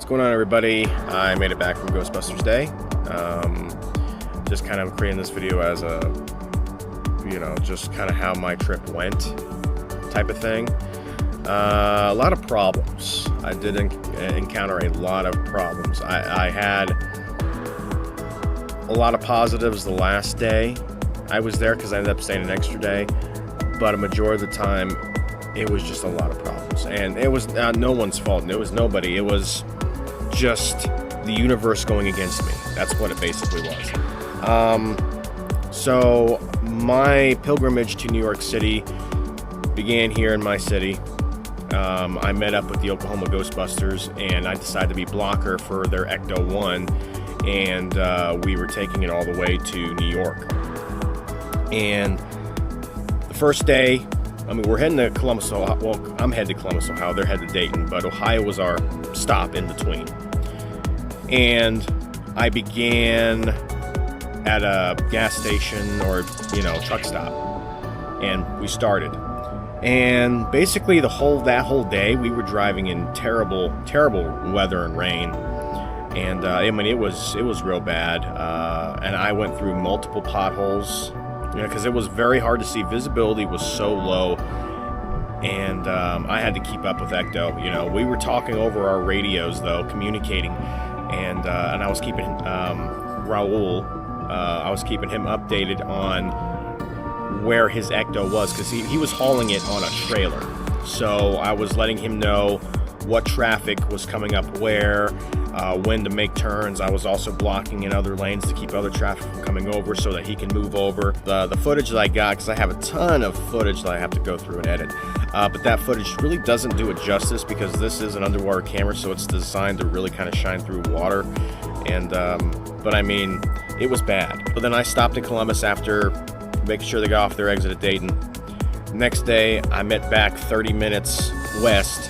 going on, everybody? I made it back from Ghostbusters Day. Just kind of creating this video as a, just kind of how my trip went type of thing. A lot of problems. I did encounter a lot of problems. I had a lot of positives the last day I was there because I ended up staying an extra day, but a majority of the time it was just a lot of problems, and it was no one's fault. It was nobody. It was just the universe going against me. That's what it basically was. So my pilgrimage to New York City began here in my city. I met up with the Oklahoma Ghostbusters, and I decided to be blocker for their Ecto 1, and we were taking it all the way to New York. And the first day, we're heading to Columbus, Ohio. Well, I'm headed to Columbus, Ohio. They're headed to Dayton, but Ohio was our stop in between. And I began at a gas station or, truck stop, and we started. And basically that whole day we were driving in terrible weather and rain, and it was real bad. And I went through multiple potholes, because it was very hard to see. Visibility was so low, and I had to keep up with Ecto. We were talking over our radios though, communicating, and I was keeping Raul. I was keeping him updated on where his Ecto was, because he was hauling it on a trailer. So I was letting him know what traffic was coming up where, when to make turns. I was also blocking in other lanes to keep other traffic from coming over so that he can move over. The footage that I got, because I have a ton of footage that I have to go through and edit, but that footage really doesn't do it justice, because this is an underwater camera, so it's designed to really kind of shine through water. And but it was bad. But then I stopped in Columbus after making sure they got off their exit at Dayton. Next day, I met back 30 minutes west,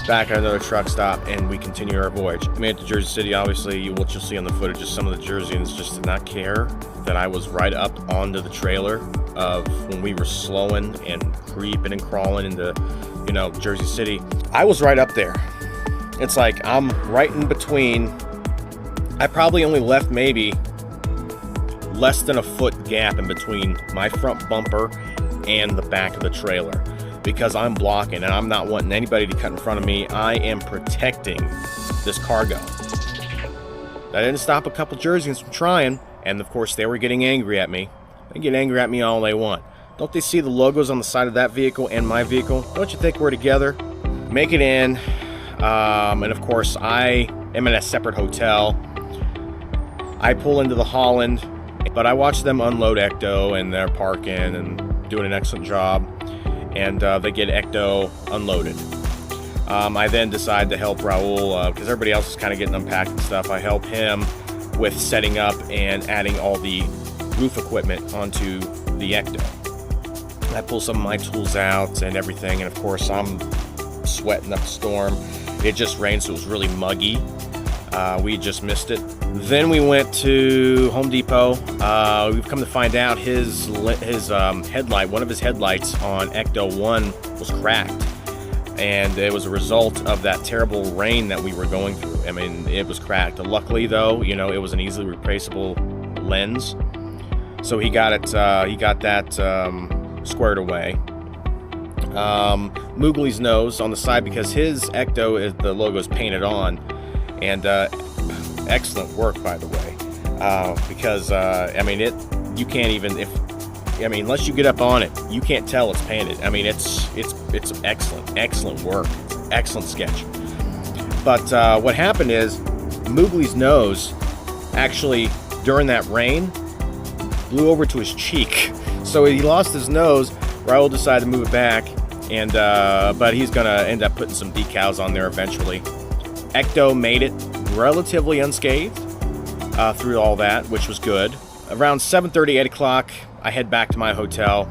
back at another truck stop, and we continued our voyage. We made it to Jersey City. Obviously, what you'll see on the footage is some of the Jerseyans just did not care that I was right up onto the trailer of when we were slowing and creeping and crawling into, Jersey City. I was right up there. It's like I'm right in between. I probably only left maybe less than a foot gap in between my front bumper and the back of the trailer, because I'm blocking and I'm not wanting anybody to cut in front of me. I am protecting this cargo. That didn't stop a couple Jerseyans from trying, and of course they were getting angry at me. They get angry at me all they want. Don't they see the logos on the side of that vehicle and my vehicle? Don't you think we're together? Make it in, and of course I am in a separate hotel. I pull into the Holland, but I watch them unload Ecto, and they're parking and doing an excellent job, and they get Ecto unloaded. I then decide to help Raul, because everybody else is kind of getting unpacked and stuff. I help him with setting up and adding all the roof equipment onto the Ecto. I pull some of my tools out and everything, and of course I'm sweating up a storm. It just rained, so it was really muggy. We just missed it. Then we went to Home Depot. We've come to find out his headlight, one of his headlights on Ecto 1 was cracked, and it was a result of that terrible rain that we were going through. It was cracked. Luckily though, it was an easily replaceable lens, so he got that squared away. Moogly's nose on the side, because his Ecto, the logo is painted on, and excellent work, by the way, because you can't even, unless you get up on it, you can't tell it's painted. It's excellent work, excellent sketch. But what happened is Moogly's nose actually, during that rain, blew over to his cheek, so he lost his nose. Raul decided to move it back, and but he's gonna end up putting some decals on there eventually. Ecto made it relatively unscathed through all that, which was good. Around 7:30, 8 o'clock, I head back to my hotel,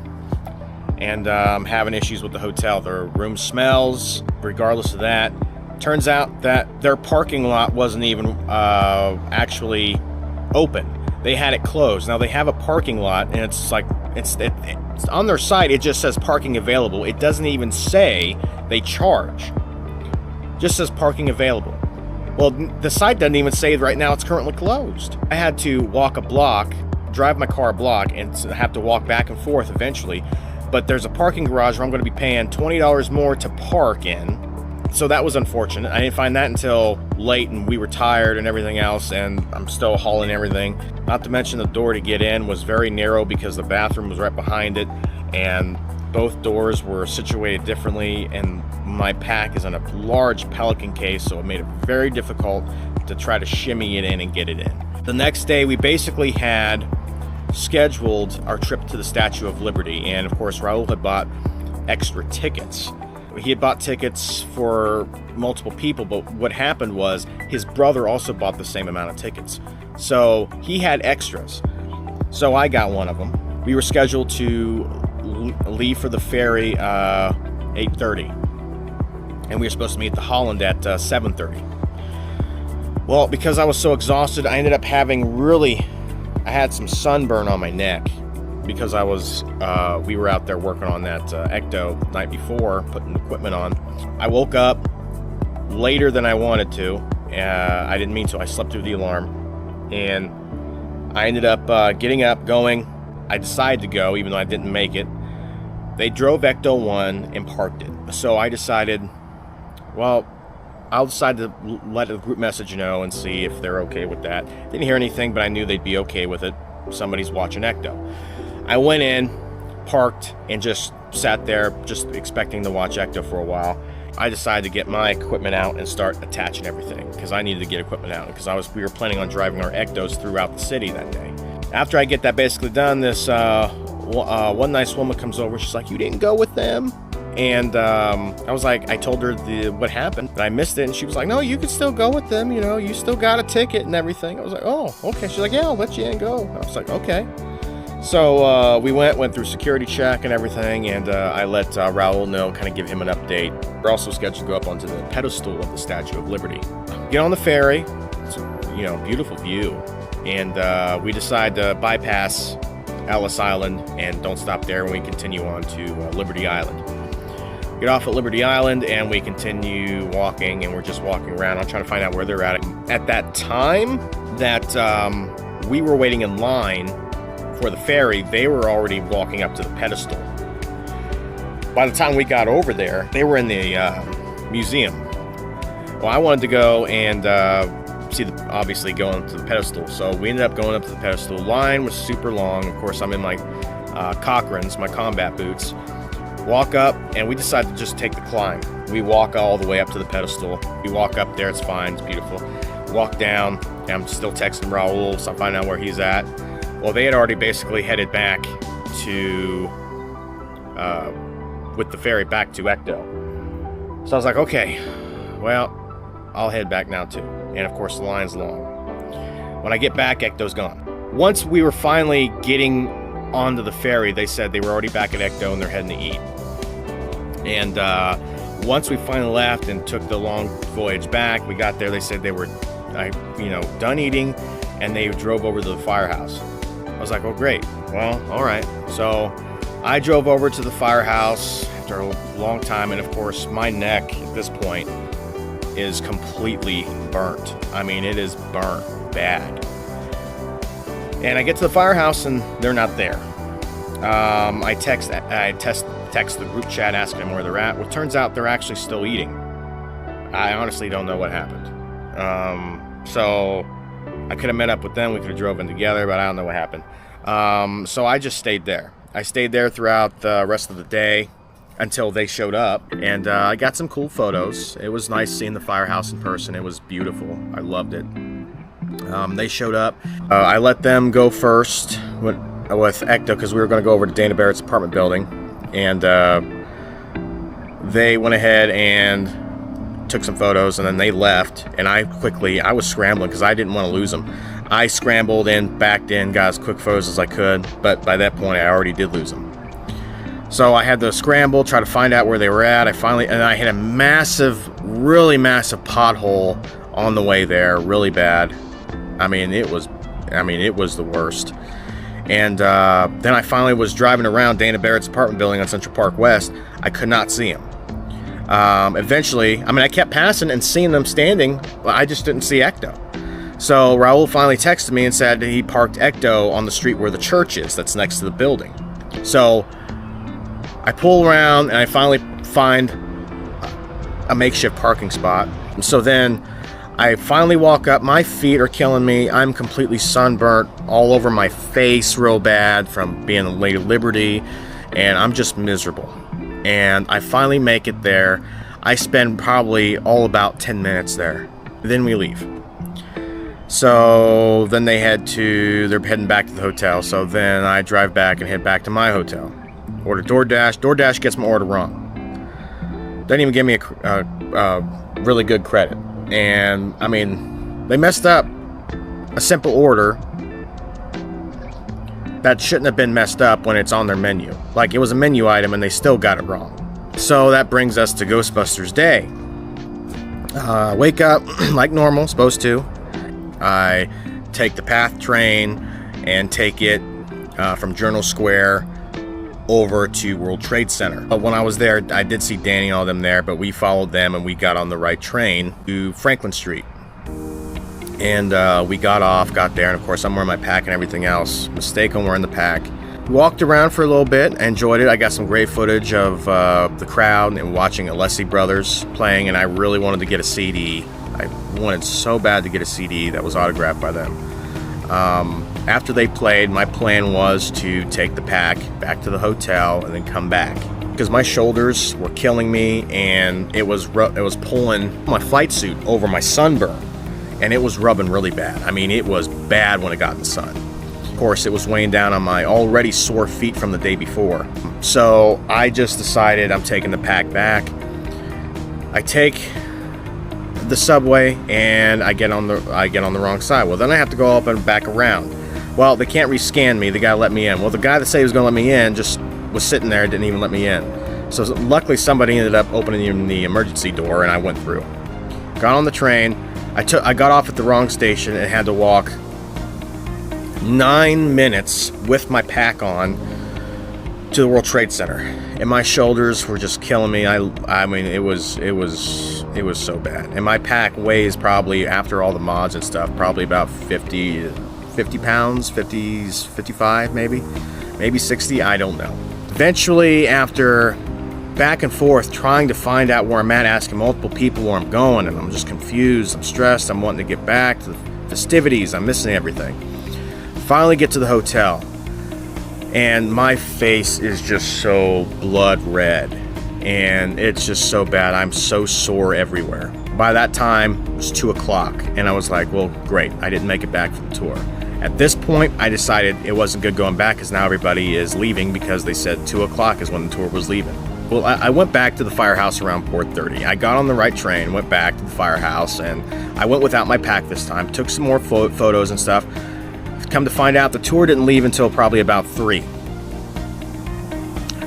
and I'm having issues with the hotel. The room smells. Regardless of that, turns out that their parking lot wasn't even actually open. They had it closed. Now they have a parking lot, and it's like it's on their site. It just says parking available. It doesn't even say they charge. Just says parking available. Well, the site doesn't even say right now it's currently closed. I had to walk a block, drive my car a block, and have to walk back and forth eventually. But there's a parking garage where I'm going to be paying $20 more to park in. So that was unfortunate. I didn't find that until late, and we were tired and everything else, and I'm still hauling everything. Not to mention the door to get in was very narrow because the bathroom was right behind it, and both doors were situated differently, and my pack is in a large Pelican case, so it made it very difficult to try to shimmy it in and get it in. The next day, we basically had scheduled our trip to the Statue of Liberty, and of course Raul had bought extra tickets. He had bought tickets for multiple people, but what happened was his brother also bought the same amount of tickets. So he had extras. So I got one of them. We were scheduled to leave for the ferry 8:30. And we were supposed to meet at the Holland at 7:30. Well, because I was so exhausted, I ended up having I had some sunburn on my neck. Because we were out there working on that ecto the night before, putting equipment on. I woke up later than I wanted to. I didn't mean to. I slept through the alarm. And I ended up getting up, going. I decided to go, even though I didn't make it. They drove Ecto 1 and parked it. So I decided, well, I'll decide to let the group message know and see if they're okay with that. Didn't hear anything, but I knew they'd be okay with it. Somebody's watching Ecto. I went in, parked, and just sat there just expecting to watch Ecto for a while. I decided to get my equipment out and start attaching everything because I needed to get equipment out because we were planning on driving our Ectos throughout the city that day. After I get that basically done, this one nice woman comes over. She's like, "You didn't go with them?" And I was like, I told her what happened, but I missed it. And she was like, "No, you could still go with them. You know, you still got a ticket and everything." I was like, "Oh, okay." She's like, "Yeah, I'll let you in and go." I was like, "Okay." So we went through security check and everything, and I let Raul know, kind of give him an update. We're also scheduled to go up onto the pedestal of the Statue of Liberty. Get on the ferry. It's a beautiful view. And we decide to bypass Ellis Island and don't stop there, and we continue on to Liberty Island. Get off at Liberty Island, and we continue walking, and we're just walking around. I'm trying to find out where they're at. At that time that we were waiting in line for the ferry, they were already walking up to the pedestal. By the time we got over there, they were in the museum. Well, I wanted to go and obviously going up to the pedestal. So we ended up going up to the pedestal. Line was super long. Of course, I'm in my Cochrane's, my combat boots. Walk up, and we decided to just take the climb. We walk all the way up to the pedestal. We walk up there, it's fine, it's beautiful. Walk down, and I'm still texting Raul, so I'm finding out where he's at. Well, they had already basically headed back to, with the ferry back to Ecto. So I was like, okay, well, I'll head back now too. And of course, the line's long. When I get back, Ecto's gone. Once we were finally getting onto the ferry, they said they were already back at Ecto and they're heading to eat. And once we finally left and took the long voyage back, we got there, they said they were, done eating, and they drove over to the firehouse. I was like, oh, great. Well, all right. So I drove over to the firehouse after a long time, and of course, my neck at this point is completely burnt. I mean, it is burnt bad. And I get to the firehouse, and they're not there. I text the group chat asking them where they're at. Well, it turns out they're actually still eating. I honestly don't know what happened. So I could have met up with them. We could have drove in together, but I don't know what happened. So I just stayed there. I stayed there throughout the rest of the day until they showed up, and I got some cool photos. It was nice seeing the firehouse in person. It was beautiful. I loved it. They showed up. I let them go first with Ecto because we were going to go over to Dana Barrett's apartment building, and they went ahead and took some photos, and then they left, and I was scrambling because I didn't want to lose them. I scrambled and backed in, got as quick photos as I could, but by that point I already did lose them. So I had to scramble, try to find out where they were at. I had a really massive pothole on the way there, really bad. I mean, it was the worst. And then I finally was driving around Dana Barrett's apartment building on Central Park West. I could not see him. Eventually, I mean, I kept passing and seeing them standing. I just didn't see Ecto. So Raul finally texted me and said he parked Ecto on the street where the church is, that's next to the building. So I pull around and I finally find a makeshift parking spot. So then I finally walk up. My feet are killing me. I'm completely sunburnt all over my face real bad from being a Lady Liberty, and I'm just miserable. And I finally make it there. I spend probably all about 10 minutes there. Then we leave. So then they're heading back to the hotel. So then I drive back and head back to my hotel. Order DoorDash. DoorDash gets my order wrong. Doesn't even give me a really good credit. And I mean, they messed up a simple order that shouldn't have been messed up when it's on their menu. Like, it was a menu item and they still got it wrong. So that brings us to Ghostbusters Day. Wake up like normal, supposed to. I take the PATH train and take it from Journal Square over to World Trade Center. But when I was there, I did see Danny and all them there, but we followed them and we got on the right train to Franklin Street. And we got there, and of course I'm wearing my pack and everything else. Mistake on wearing the pack. Walked around for a little bit, enjoyed it. I got some great footage of the crowd and watching Alessi Brothers playing, and I really wanted to get a CD. I wanted so bad to get a CD that was autographed by them. After they played, my plan was to take the pack back to the hotel and then come back, because my shoulders were killing me, and it was pulling my flight suit over my sunburn, and it was rubbing really bad. I mean, it was bad when it got in the sun. Of course, it was weighing down on my already sore feet from the day before. So I just decided I'm taking the pack back. I take the subway and I get on the wrong side. Well, then I have to go up and back around. Well, they can't rescan me. They gotta let me in. Well, the guy that said he was gonna let me in just was sitting there, didn't even let me in. So luckily somebody ended up opening the emergency door and I went through. Got on the train. I got off at the wrong station and had to walk 9 minutes with my pack on to the World Trade Center, and my shoulders were just killing me. I mean, it was so bad. And my pack weighs probably, after all the mods and stuff, probably about 50 pounds, 55 maybe 60. I don't know. Eventually, after back and forth trying to find out where I'm at, asking multiple people where I'm going, and I'm just confused, I'm stressed, I'm wanting to get back to the festivities, I'm missing everything. Finally get to the hotel, and my face is just so blood red, and it's just so bad. I'm so sore everywhere. By that time, it was 2 o'clock, and I was like, well, great, I didn't make it back for the tour. At this point, I decided it wasn't good going back, because now everybody is leaving, because they said 2 o'clock is when the tour was leaving. Well, I went back to the firehouse around 4:30. I got on the right train, went back to the firehouse, and I went without my pack this time. Took some more photos and stuff. Come to find out, the tour didn't leave until probably about 3.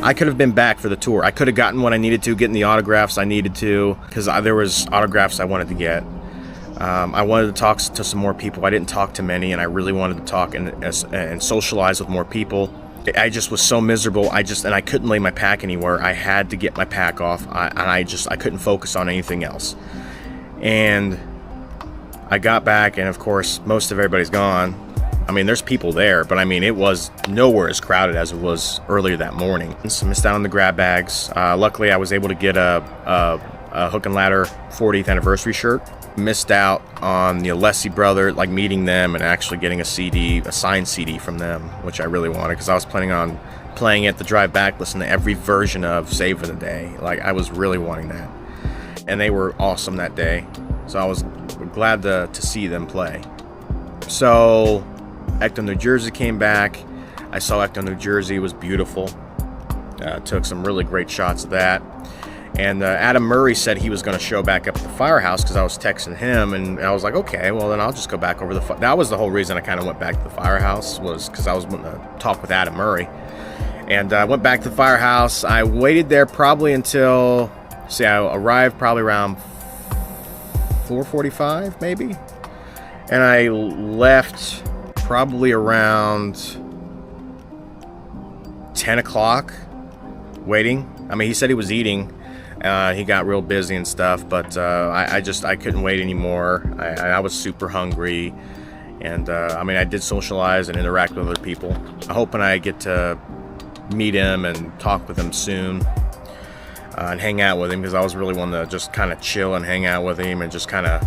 I could have been back for the tour. I could have gotten what I needed to, getting the autographs I needed to, because there was autographs I wanted to get. I wanted to talk to some more people. I didn't talk to many, and I really wanted to talk and socialize with more people. I just was so miserable. And I couldn't lay my pack anywhere. I had to get my pack off. I couldn't focus on anything else. And I got back, and of course, most of everybody's gone. I mean, there's people there, but I mean, it was nowhere as crowded as it was earlier that morning. So I missed out on the grab bags. Luckily, I was able to get a Hook and Ladder 40th anniversary shirt. Missed out on the Alessi brother, like meeting them and actually getting a signed CD from them, which I really wanted, because I was planning on playing it the drive back, listening to every version of Save for the Day. Like, I was really wanting that. And they were awesome that day, so I was glad to see them play. So Ecto, New Jersey came back. I saw Ecto, New Jersey. It was beautiful. Took some really great shots of that. And Adam Murray said he was going to show back up at the firehouse, because I was texting him, and I was like, okay, well, then I'll just go back over that was the whole reason I kind of went back to the firehouse, was because I was going to talk with Adam Murray. And I went back to the firehouse. I waited there probably until, I arrived probably around 4:45 maybe. And I left probably around 10 o'clock waiting. I mean, he said he was eating. He got real busy and stuff, but I couldn't wait anymore. I was super hungry, and I mean, I did socialize and interact with other people. I'm hoping I get to meet him and talk with him soon, and hang out with him, because I was really wanting to just kind of chill and hang out with him and just kind of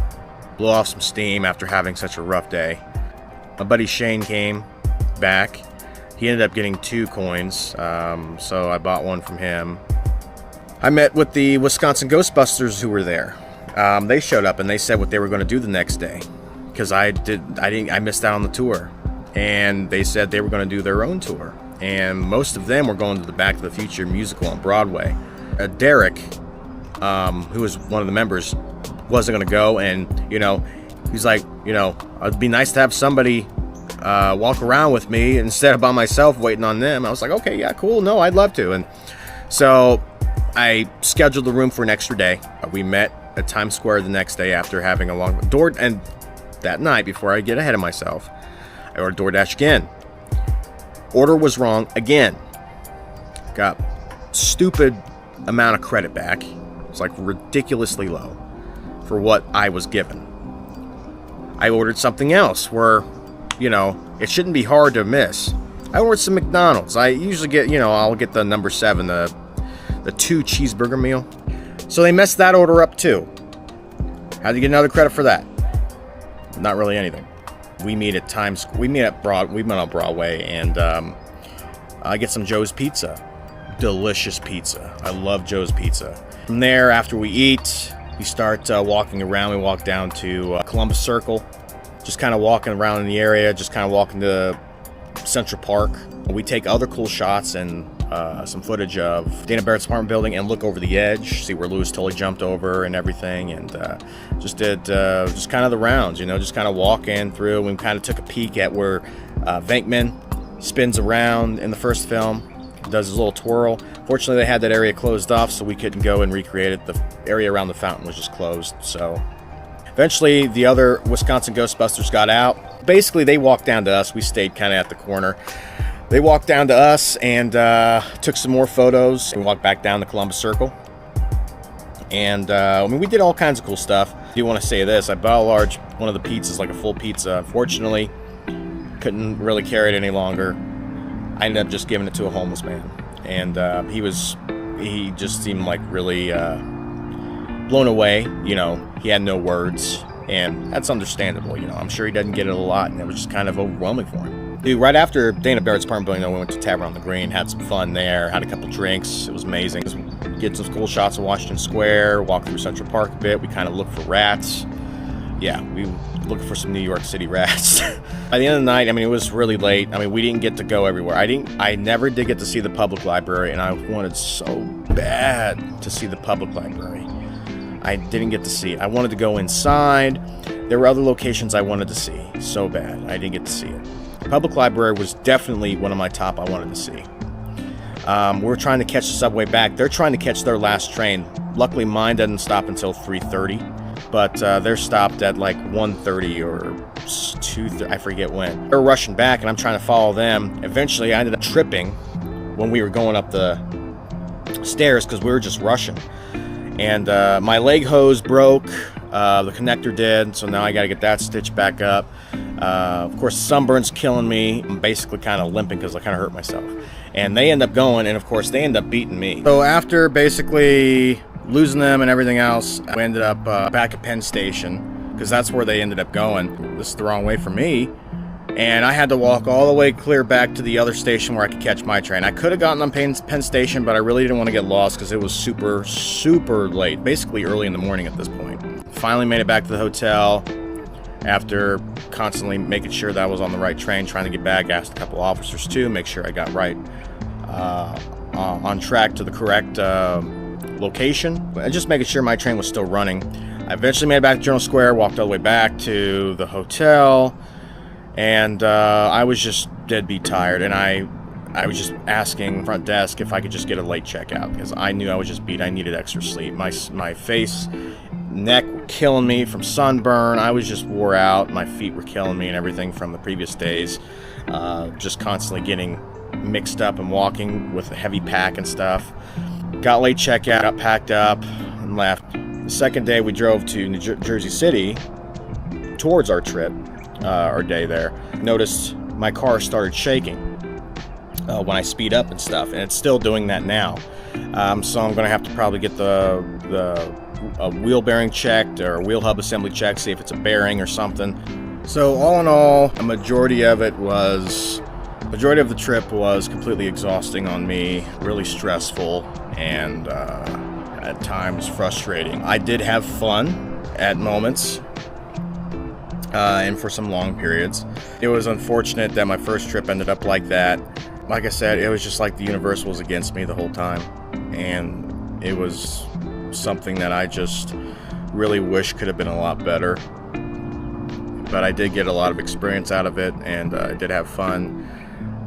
blow off some steam after having such a rough day. My buddy Shane came back. He ended up getting 2 coins, so I bought one from him. I met with the Wisconsin Ghostbusters who were there. They showed up and they said what they were going to do the next day, because I missed out on the tour, and they said they were going to do their own tour, and most of them were going to the Back to the Future musical on Broadway. Derek, who was one of the members, wasn't going to go, and he's like, it'd be nice to have somebody walk around with me instead of by myself waiting on them. I was like, okay, yeah, cool, no, I'd love to. And so I scheduled the room for an extra day. We met at Times Square the next day after having a long door, and that night, before I get ahead of myself, I ordered DoorDash again. Order was wrong again. Got stupid amount of credit back. It's like ridiculously low for what I was given. I ordered something else where, it shouldn't be hard to miss. I ordered some McDonald's. I usually get, I'll get the number 7, the 2 cheeseburger meal. So they messed that order up too. Had to get another credit for that. Not really anything. We meet at we met on Broadway, and I get some Joe's Pizza. Delicious pizza. I love Joe's Pizza. From there, after we eat, we start walking around. We walk down to Columbus Circle, just kind of walking around in the area, just kind of walking to Central Park. We take other cool shots and some footage of Dana Barrett's apartment building and look over the edge, see where Louis Tully jumped over and everything, and just did just kind of the rounds, just kind of walking through. We kind of took a peek at where Venkman spins around in the first film, does his little twirl. Fortunately, they had that area closed off, so we couldn't go and recreate it. The area around the fountain was just closed, so eventually the other Wisconsin Ghostbusters got out. Basically, they walked down to us. We stayed kind of at the corner. They walked down to us and took some more photos. We walked back down the Columbus Circle. And we did all kinds of cool stuff. I do want to say this. I bought one of the pizzas, like a full pizza. Unfortunately, couldn't really carry it any longer. I ended up just giving it to a homeless man. And he just seemed like really blown away. He had no words. And that's understandable. I'm sure he doesn't get it a lot. And it was just kind of overwhelming for him. Dude, right after Dana Barrett's apartment building, we went to Tavern on the Green, had some fun there, had a couple drinks. It was amazing. Get some cool shots of Washington Square, walked through Central Park a bit. We kind of looked for rats. Yeah, we looked for some New York City rats. By the end of the night, it was really late. We didn't get to go everywhere. I never did get to see the public library, and I wanted so bad to see the public library. I didn't get to see it. I wanted to go inside. There were other locations I wanted to see so bad. I didn't get to see it. Public library was definitely one of my top I wanted to see. We're trying to catch the subway back. They're trying to catch their last train. Luckily, mine doesn't stop until 3:30, but they're stopped at like 1:30 or 2:30. I forget when. They're rushing back, and I'm trying to follow them. Eventually, I ended up tripping when we were going up the stairs because we were just rushing. And my leg hose broke. The connector did, so now I got to get that stitched back up. Of course, sunburn's killing me. I'm basically kind of limping because I kind of hurt myself. And they end up going, and of course, they end up beating me. So after basically losing them and everything else, we ended up back at Penn Station because that's where they ended up going. This is the wrong way for me. And I had to walk all the way clear back to the other station where I could catch my train. I could have gotten on Penn Station, but I really didn't want to get lost because it was super, super late. Basically early in the morning at this point. Finally made it back to the hotel after constantly making sure that I was on the right train, trying to get back. Asked a couple officers too, make sure I got right on track to the correct location. And just making sure my train was still running. I eventually made it back to Journal Square, walked all the way back to the hotel. And I was just deadbeat tired, and I was just asking front desk if I could just get a late checkout because I knew I was just beat. I needed extra sleep. My face, neck were killing me from sunburn. I was just wore out. My feet were killing me and everything from the previous days. Just constantly getting mixed up and walking with a heavy pack and stuff. got late checkout, got packed up, and left. The second day we drove to Jersey City towards our trip, our day there. Noticed my car started shaking when I speed up and stuff, and it's still doing that now. So I'm going to have to probably get the wheel bearing checked or wheel hub assembly checked, see if it's a bearing or something. So all in all, a majority of the trip was completely exhausting on me, really stressful, and at times frustrating. I did have fun at moments, and for some long periods. It was unfortunate that my first trip ended up like that. Like I said, it was just like the universe was against me the whole time, and it was something that I just really wish could have been a lot better. But I did get a lot of experience out of it, and I did have fun.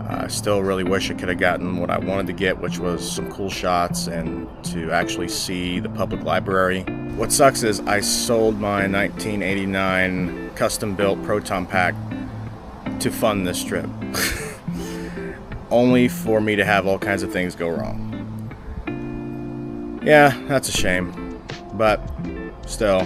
I still really wish I could have gotten what I wanted to get, which was some cool shots and to actually see the public library. What sucks is I sold my 1989 custom-built Proton Pack to fund this trip. Only for me to have all kinds of things go wrong. Yeah, that's a shame. But still,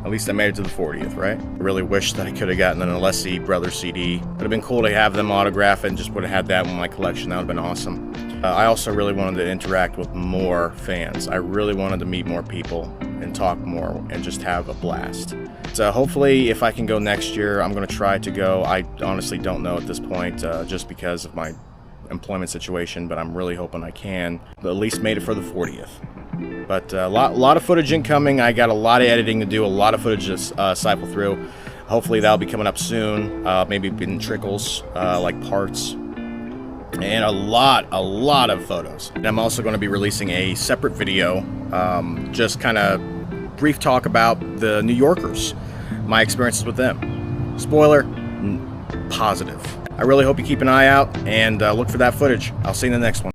at least I made it to the 40th, right? I really wish that I could have gotten an Alessi Brothers CD. It would have been cool to have them autograph it and just would have had that in my collection. That would have been awesome. I also really wanted to interact with more fans. I really wanted to meet more people and talk more and just have a blast. So hopefully if I can go next year, I'm going to try to go. I honestly don't know at this point, just because of my employment situation, but I'm really hoping I can. But at least made it for the 40th. But a lot of footage incoming. I got a lot of editing to do, a lot of footage to cycle through. Hopefully that'll be coming up soon. Maybe in trickles, like parts, and a lot of photos. And I'm also going to be releasing a separate video, just kind of brief talk about the New Yorkers, my experiences with them. Spoiler, positive. I really hope you keep an eye out and look for that footage. I'll see you in the next one.